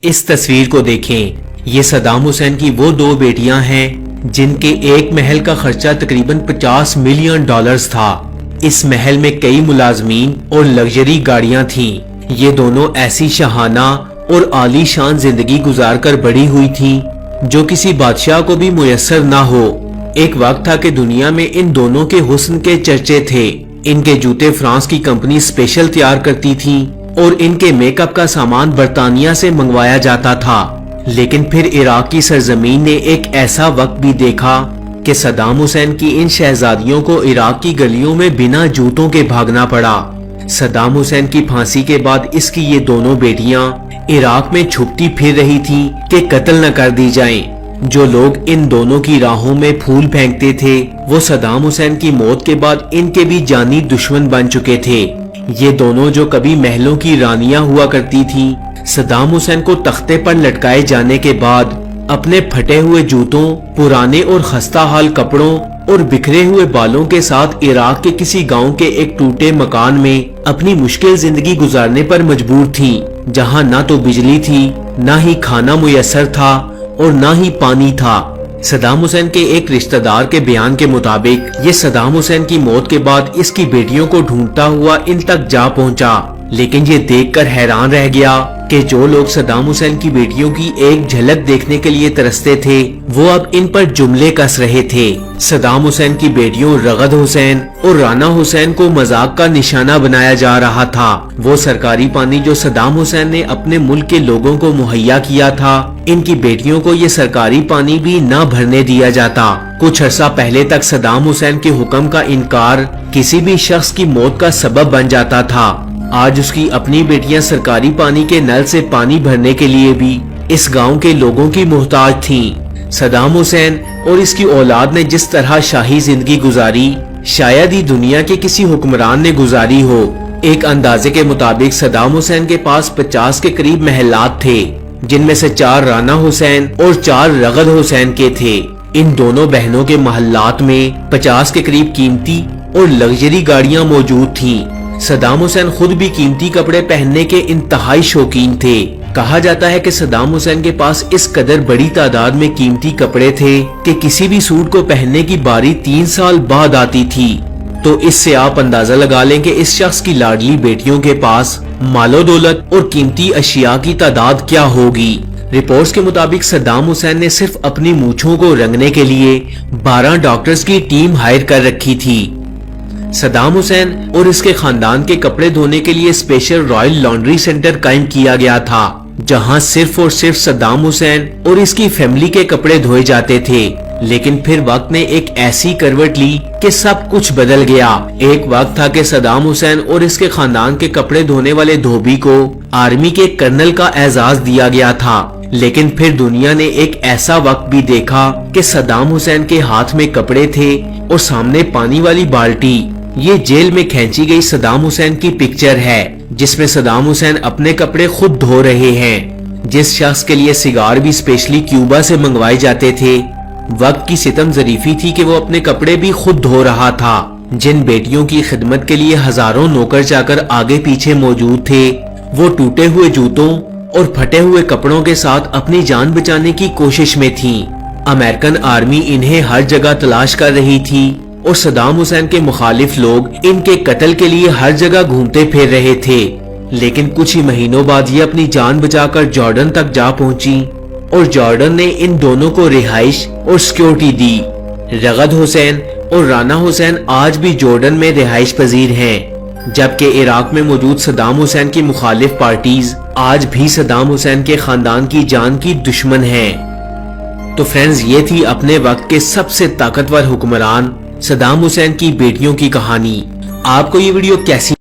اس تصویر کو دیکھیں، یہ صدام حسین کی وہ دو بیٹیاں ہیں جن کے ایک محل کا خرچہ تقریباً $50 ملین تھا۔ اس محل میں کئی ملازمین اور لگژری گاڑیاں تھیں۔ یہ دونوں ایسی شاہانہ اور عالی شان زندگی گزار کر بڑی ہوئی تھیں جو کسی بادشاہ کو بھی میسر نہ ہو۔ ایک وقت تھا کہ دنیا میں ان دونوں کے حسن کے چرچے تھے۔ ان کے جوتے فرانس کی کمپنی اسپیشل تیار کرتی تھی اور ان کے میک اپ کا سامان برطانیہ سے منگوایا جاتا تھا۔ لیکن پھر عراق کی سرزمین نے ایک ایسا وقت بھی دیکھا کہ صدام حسین کی ان شہزادیوں کو عراق کی گلیوں میں بنا جوتوں کے بھاگنا پڑا۔ صدام حسین کی پھانسی کے بعد اس کی یہ دونوں بیٹیاں عراق میں چھپتی پھر رہی تھیں کہ قتل نہ کر دی جائیں۔ جو لوگ ان دونوں کی راہوں میں پھول پھینکتے تھے وہ صدام حسین کی موت کے بعد ان کے بھی جانی دشمن بن چکے تھے۔ یہ دونوں جو کبھی محلوں کی رانیاں ہوا کرتی تھیں، صدام حسین کو تختے پر لٹکائے جانے کے بعد اپنے پھٹے ہوئے جوتوں، پرانے اور خستہ حال کپڑوں اور بکھرے ہوئے بالوں کے ساتھ عراق کے کسی گاؤں کے ایک ٹوٹے مکان میں اپنی مشکل زندگی گزارنے پر مجبور تھی، جہاں نہ تو بجلی تھی، نہ ہی کھانا میسر تھا اور نہ ہی پانی تھا۔ صدام حسین کے ایک رشتہ دار کے بیان کے مطابق یہ صدام حسین کی موت کے بعد اس کی بیٹیوں کو ڈھونڈتا ہوا ان تک جا پہنچا، لیکن یہ دیکھ کر حیران رہ گیا کہ جو لوگ صدام حسین کی بیٹیوں کی ایک جھلک دیکھنے کے لیے ترستے تھے وہ اب ان پر جملے کس رہے تھے۔ صدام حسین کی بیٹیوں رغد حسین اور رانا حسین کو مذاق کا نشانہ بنایا جا رہا تھا۔ وہ سرکاری پانی جو صدام حسین نے اپنے ملک کے لوگوں کو مہیا کیا تھا، ان کی بیٹیوں کو یہ سرکاری پانی بھی نہ بھرنے دیا جاتا۔ کچھ عرصہ پہلے تک صدام حسین کے حکم کا انکار کسی بھی شخص کی موت کا سبب بن جاتا تھا۔ آج اس کی اپنی بیٹیاں سرکاری پانی کے نل سے پانی بھرنے کے لیے بھی اس گاؤں کے لوگوں کی محتاج تھیں۔ صدام حسین اور اس کی اولاد نے جس طرح شاہی زندگی گزاری شاید ہی دنیا کے کسی حکمران نے گزاری ہو۔ ایک اندازے کے مطابق صدام حسین کے پاس 50 کے قریب محلات تھے، جن میں سے 4 رانا حسین اور 4 رغد حسین کے تھے۔ ان دونوں بہنوں کے محلات میں 50 کے قریب قیمتی اور لگژری گاڑیاں موجود تھیں۔ صدام حسین خود بھی قیمتی کپڑے پہننے کے انتہائی شوقین تھے۔ کہا جاتا ہے کہ صدام حسین کے پاس اس قدر بڑی تعداد میں قیمتی کپڑے تھے کہ کسی بھی سوٹ کو پہننے کی باری 3 سال بعد آتی تھی۔ تو اس سے آپ اندازہ لگا لیں کہ اس شخص کی لاڈلی بیٹیوں کے پاس مال و دولت اور قیمتی اشیاء کی تعداد کیا ہوگی۔ رپورٹس کے مطابق صدام حسین نے صرف اپنی مونچھوں کو رنگنے کے لیے 12 ڈاکٹرز کی ٹیم ہائر کر رکھی تھی۔ صدام حسین اور اس کے خاندان کے کپڑے دھونے کے لیے اسپیشل رائل لانڈری سینٹر قائم کیا گیا تھا، جہاں صرف اور صرف صدام حسین اور اس کی فیملی کے کپڑے دھوئے جاتے تھے۔ لیکن پھر وقت نے ایک ایسی کروٹ لی کہ سب کچھ بدل گیا۔ ایک وقت تھا کہ صدام حسین اور اس کے خاندان کے کپڑے دھونے والے دھوبی کو آرمی کے کرنل کا اعزاز دیا گیا تھا۔ لیکن پھر دنیا نے ایک ایسا وقت بھی دیکھا کہ صدام حسین کے ہاتھ میں کپڑے تھے اور سامنے پانی والی بالٹی۔ یہ جیل میں کھینچی گئی صدام حسین کی پکچر ہے جس میں صدام حسین اپنے کپڑے خود دھو رہے ہیں۔ جس شخص کے لیے سگار بھی اسپیشلی کیوبا سے منگوائے جاتے تھے، وقت کی ستم ظریفی تھی کہ وہ اپنے کپڑے بھی خود دھو رہا تھا۔ جن بیٹیوں کی خدمت کے لیے ہزاروں نوکر چاکر آگے پیچھے موجود تھے، وہ ٹوٹے ہوئے جوتوں اور پھٹے ہوئے کپڑوں کے ساتھ اپنی جان بچانے کی کوشش میں تھیں۔ امریکن آرمی انہیں ہر جگہ تلاش کر رہی تھی اور صدام حسین کے مخالف لوگ ان کے قتل کے لیے ہر جگہ گھومتے پھر رہے تھے۔ لیکن کچھ ہی مہینوں بعد یہ اپنی جان بچا کر جارڈن تک جا پہنچی اور جارڈن نے ان دونوں کو رہائش اور سیکیورٹی دی۔ رغد حسین اور رانا حسین آج بھی جارڈن میں رہائش پذیر ہیں، جبکہ عراق میں موجود صدام حسین کی مخالف پارٹیز آج بھی صدام حسین کے خاندان کی جان کی دشمن ہیں۔ تو فرینڈز، یہ تھی اپنے وقت کے سب سے طاقتور حکمران صدام حسین کی بیٹیوں کی کہانی۔ آپ کو یہ ویڈیو کیسی